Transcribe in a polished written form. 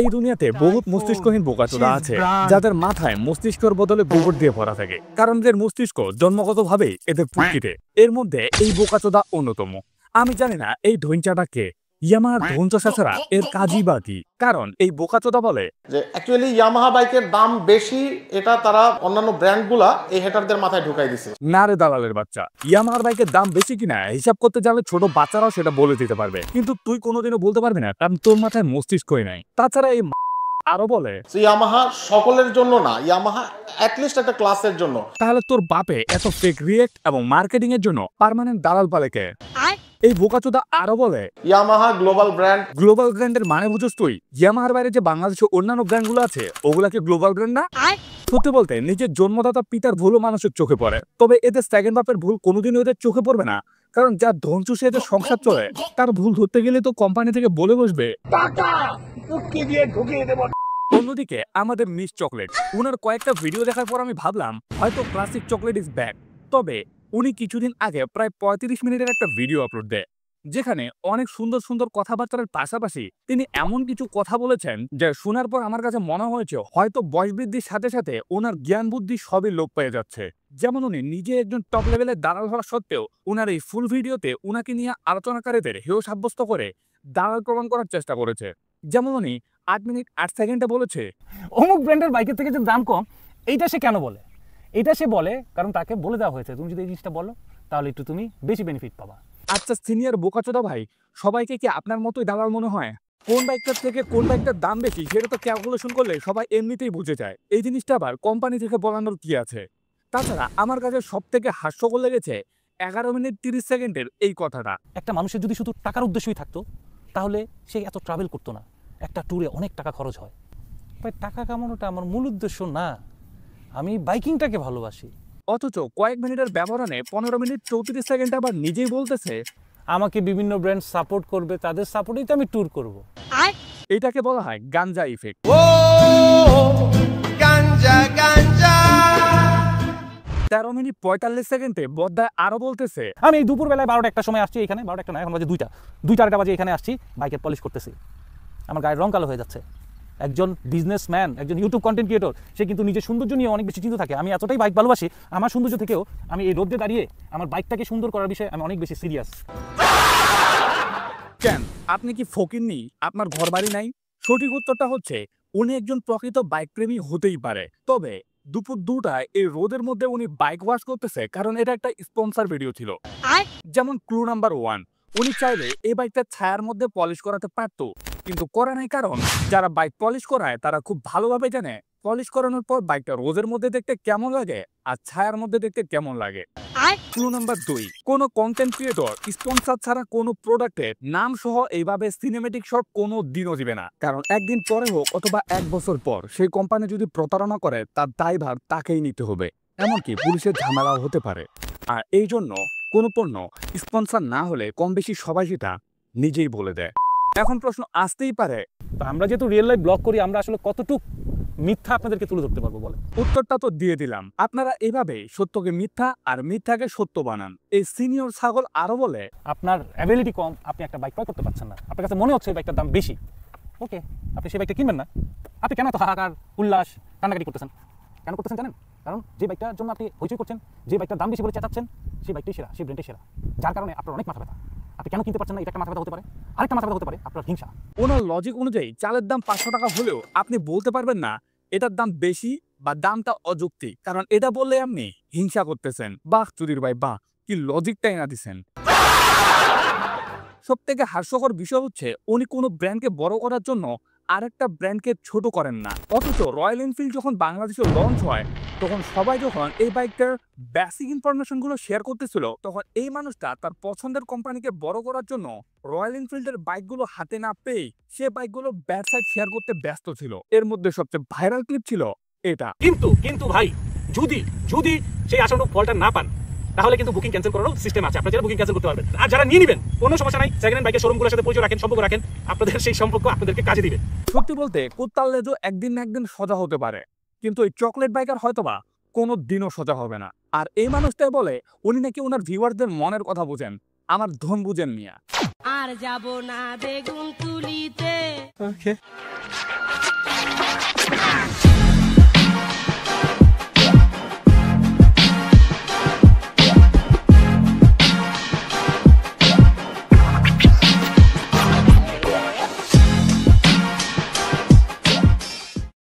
এই দুনিয়াতে বহুত মস্তিষ্কহীন বোকাচোদা আছে যাদের মাথায় মস্তিষ্কের বদলে গোবর দিয়ে ভরা থাকে, কারণ এদের মস্তিষ্ক জন্মগতভাবে এদের প্রকৃতিতে। এর মধ্যে এই বোকাচোদা অন্যতম। আমি জানি না এই ধৈঞ্চাটা কে, ইয়ামাহার ধৈঞ্চা ছাড়া এর কাজই বা কি? কারণ এই বোকাচোদা বলে যে অ্যাকচুয়ালি ইয়ামাহা বাইকের দাম বেশি, এটা তারা অন্যান্য ব্র্যান্ডগুলা এই হেটারদের মাথায় ঢুকাই দিছে। না রে দালালের বাচ্চা, ইয়ামাহার বাইকের দাম বেশি কিনা হিসাব করতে জানলে ছোট বাচ্চারাও সেটা বলে দিতে পারবে, কিন্তু তুই কোনোদিনও বলতে পারবি না, কারণ তোর মাথায় মস্তিষ্কই নাই। তাছাড়া এই আরো বলে ইয়ামাহা সকলের জন্য না, ইয়ামাহা অ্যাটলিস্ট একটা ক্লাসের জন্য। তাহলে তোর বাপে এত ফেক রিয়েক্ট এবং মার্কেটিং এর জন্য পার্মানেন্ট দালাল পালেকে? এই বোকাচোদা আরো বলে ইয়ামাহা গ্লোবাল ব্র্যান্ড। গ্লোবাল ব্র্যান্ডের মানে বুঝোস তুই? ইয়ামাহার বাইরে যে বাংলাদেশে অন্যান্য ব্র্যান্ডগুলো আছে ওগুলাকে গ্লোবাল ব্র্যান্ড না? সত্যি বলতে নিজের জন্মদাতা পিতার ভুলও মানুষের চোখে পড়ে, তবে এদের সেকেন্ড বাপের ভুল কোনোদিনও এদের চোখে পড়বে না, কারণ যার ধনচুষে এদের সংসার চলে তার ভুল ধরতে গেলে তো কোম্পানি থেকে বলে বসবে। অন্যদিকে আমাদের মিস চকলেট, উনার কয়েকটা ভিডিও দেখার পর আমি ভাবলাম হয়তো ক্লাসিক চকলেট ইজ ব্যাক। তবে উনি কিছুদিন আগে প্রায় 35 মিনিটের একটা ভিডিও আপলোড দেয়, যেখানে অনেক সুন্দর সুন্দর কথাবার্তার পাশাপাশি তিনি এমন কিছু কথা বলেছেন যা শোনার পর আমার কাছে মনে হয়েছে হয়তো বয়স বৃদ্ধির সাথে সাথে ওনার জ্ঞান বুদ্ধি সবই লোপ পেয়ে যাচ্ছে। যেমন উনি নিজে একজন টপ লেভেলের দালাল হওয়া সত্ত্বেও উনার এই ফুল ভিডিওতে উনাকে নিয়ে আলোচনাকারীদের হেয় সাব্যস্ত করে দালাল প্রমাণ করার চেষ্টা করেছে। যেমন উনি 8 মিনিট 8 সেকেন্ডে বলেছে অমুক ব্র্যান্ডের বাইকের থেকে যে দাম কম, এইটা সে কেন বলে? এটা সে বলে কারণ তাকে বলে দেওয়া হয়েছে তুমি যদি এই জিনিসটা বলো তাহলে একটু তুমি বেশি বেনিফিট পাবা। আচ্ছা সিনিয়র বোকাচোদা ভাই, সবাইকে কি আপনার মতোই দালাল মনে হয়? কোন বাইকটার থেকে কোন বাইকটার দাম বেশি সেটা তো ক্যালকুলেশন করলে সবাই এমনিতেই বুঝে যায়। এই জিনিসটা আবার কোম্পানি থেকে বলানোর কি আছে? তাছাড়া আমার কাছে সব থেকে হাস্যকর লেগেছে 11 মিনিট 30 সেকেন্ডের এই কথাটা। একটা মানুষের যদি শুধু টাকার উদ্দেশ্যই থাকতো তাহলে সে এত ট্রাভেল করতো না। একটা ট্যুরে অনেক টাকা খরচ হয়। ভাই টাকা কামানোটা আমার মূল উদ্দেশ্য না, আমি বাইকিংটাকে ভালোবাসি। অথচ কয়েক মিনিটের ব্যবধানে 15 মিনিট 34 সেকেন্ড আবার নিজেই বলতেছে আমাকে বিভিন্ন ব্র্যান্ড সাপোর্ট করবে, তাদের সাপোর্টেই তো আমি ট্যুর করব। এটাকে বলা হয় গাঞ্জা ইফেক্ট। ও গাঞ্জা গাঞ্জা। 13 মিনিট 45 সেকেন্ডে বদ্দায় আরো বলতেছে আমি এই দুপুরবেলায় 12টা একটা সময় আসছি এখানে, 12টা একটা না এখন বাজে 2টা বাজে এখানে আসছি, বাইকের পলিশ করতেছি, আমার গায়ের রং কালো হয়ে যাচ্ছে। একজন বিজনেসম্যান, একজন ইউটিউব কন্টেন্ট ক্রিয়েটর, সে কিন্তু নিজের সৌন্দর্য নিয়ে অনেক বেশি চিন্তা থাকে। আমি এতটাই বাইক ভালোবাসি, আমার সৌন্দর্য থেকেও আমি এই রোদে দাঁড়িয়ে আমার বাইকটাকে সুন্দর করার বিষয়ে আমি অনেক বেশি সিরিয়াস। কেন আপনি কি ফকিরনি? আপনার ঘর বাড়ি নাই? সঠিক উত্তরটা হচ্ছে উনি একজন প্রকৃত বাইক প্রেমী হতেই পারে, তবে দুপুর 2টায় এই রোদের মধ্যে উনি বাইক ওয়াশ করতেছে কারণ এটা একটা স্পন্সর ভিডিও ছিল। যেমন ক্লু নাম্বার 1, উনি চাইলে এই বাইকটা ছায়ার মধ্যে পলিশ করাতে পারতো, কিন্তু করে নাই, কারণ যারা বাইক পলিশ করায় তারা খুব ভালোভাবে জানে পলিশ করানোর পর বাইকটা রোদের মধ্যে দেখতে কেমন লাগে আর ছায়ার মধ্যে দেখতে কেমন লাগে। ক্লু নাম্বার 2, কোনো কন্টেন্ট ক্রিয়েটর স্পন্সর ছাড়া কোনো প্রোডাক্টের নাম সহ এইভাবে সিনেমেটিক শট কোনো দিনও দিবে না, কারণ একদিন পরে হোক অথবা 1 বছর পর সেই কোম্পানি যদি প্রতারণা করে তার দায়ভার তাকেই নিতে হবে, এমনকি পুলিশের ঝামেলাও হতে পারে। আর এই জন্য কোনো পণ্য স্পন্সর না হলে কম বেশি সবাই সেটা নিজেই বলে দেয়। এখন প্রশ্ন আসতেই পারে, তো আমরা যেহেতু রিয়েল লাইফ ব্লগ করি, আমরা আসলে কতটুকু মিথ্যা আপনাদেরকে তুলে ধরতে পারবো বলে? উত্তরটা তো দিয়ে দিলাম। আপনারা এভাবে সত্যকে মিথ্যা আর মিথ্যাকে সত্য বানান। এই সিনিয়র ছাগল আরো বলে আপনার অ্যাবিলিটি কম, আপনি একটা বাইক ক্রয় করতে পারছেন না, আপনার কাছে মনে হচ্ছে এই বাইকটার দাম বেশি, ওকে আপনি সেই বাইকটা কিনবেন না। আপনি কেন এত হাহাকার উল্লাস কান্নাকাটি করতেছেন? কেন করতেছেন জানেন? কারণ যে বাইকটার জন্য আপনি হইচই করছেন, যে বাইকটার দাম বেশি বলে চেঁচাচ্ছেন, সেই বাইকটাই সেরা, সেই ব্র্যান্ডটাই সেরা, যার কারণে আপনার অনেক মাথা ব্যথা। আপনি কেন কিনতে পারছেন না? এটা একটা মাথা ব্যথা হতে পারে, আরেকটা মাথা ব্যথা হতে পারে আপনার হিংসা। ওনার লজিক অনুযায়ী চালের দাম 500 টাকা হলেও আপনি বলতে পারবেন না এটার দাম বেশি বা দামটা অযৌক্তি, কারণ এটা বললে আপনি হিংসা করতেছেন। বাহ চুরির ভাই বাহ, কি লজিকটাই না দিছেন। সব থেকে হাস্যকর বিষয় হচ্ছে উনি কোনো ব্র্যান্ডকে বড় করার জন্য আরেকটা ব্র্যান্ডকে ছোট করেন না। অথচ রয়্যাল এনফিল্ড যখন বাংলাদেশে লঞ্চ হয় তখন সবাই যখন এই বাইকটার বেসিক ইনফরমেশনগুলো শেয়ার করতেছিল, তখন এই মানুষটা তার পছন্দের কোম্পানিকে বড় করার জন্য রয়্যাল এনফিল্ডের বাইকগুলো হাতে না পেয়ে সে বাইকগুলো ব্যাড সাইড শেয়ার করতে ব্যস্ত ছিল। এর মধ্যে সবচেয়ে ভাইরাল ক্লিপ ছিল এটা। কিন্তু ভাই যদি সেই আশানুরূপ ফলটা না পান তাহলে কিন্তু বুকিং ক্যান্সেল করারও সিস্টেম আছে, আপনারা বুকিং ক্যান্সেল করতে পারবেন। আর যারা নিয়ে নেবেন কোনো সমস্যা নাই, সেকেন্ড হ্যান্ড বাইকের শোরুমগুলোর সাথে পরিচয় রাখেন, সম্পর্ক রাখেন, আপনাদের সেই সম্পর্ক আপনাদেরকে কাজে দিবে। সত্যি বলতে কুত্তার লেজও একদিন না একদিন সোজা হতে পারে, কিন্তু এই চকলেট বাইকার হয়তোবা কোনো দিনও সোজা হবে না। আর এই মানুষটাই বলে উনি নাকি ওনার ভিউয়ারদের মনের কথা বুঝেন, আমার ধন বুঝেন মিয়া। আর যাব না বেগুন তুলিতে। না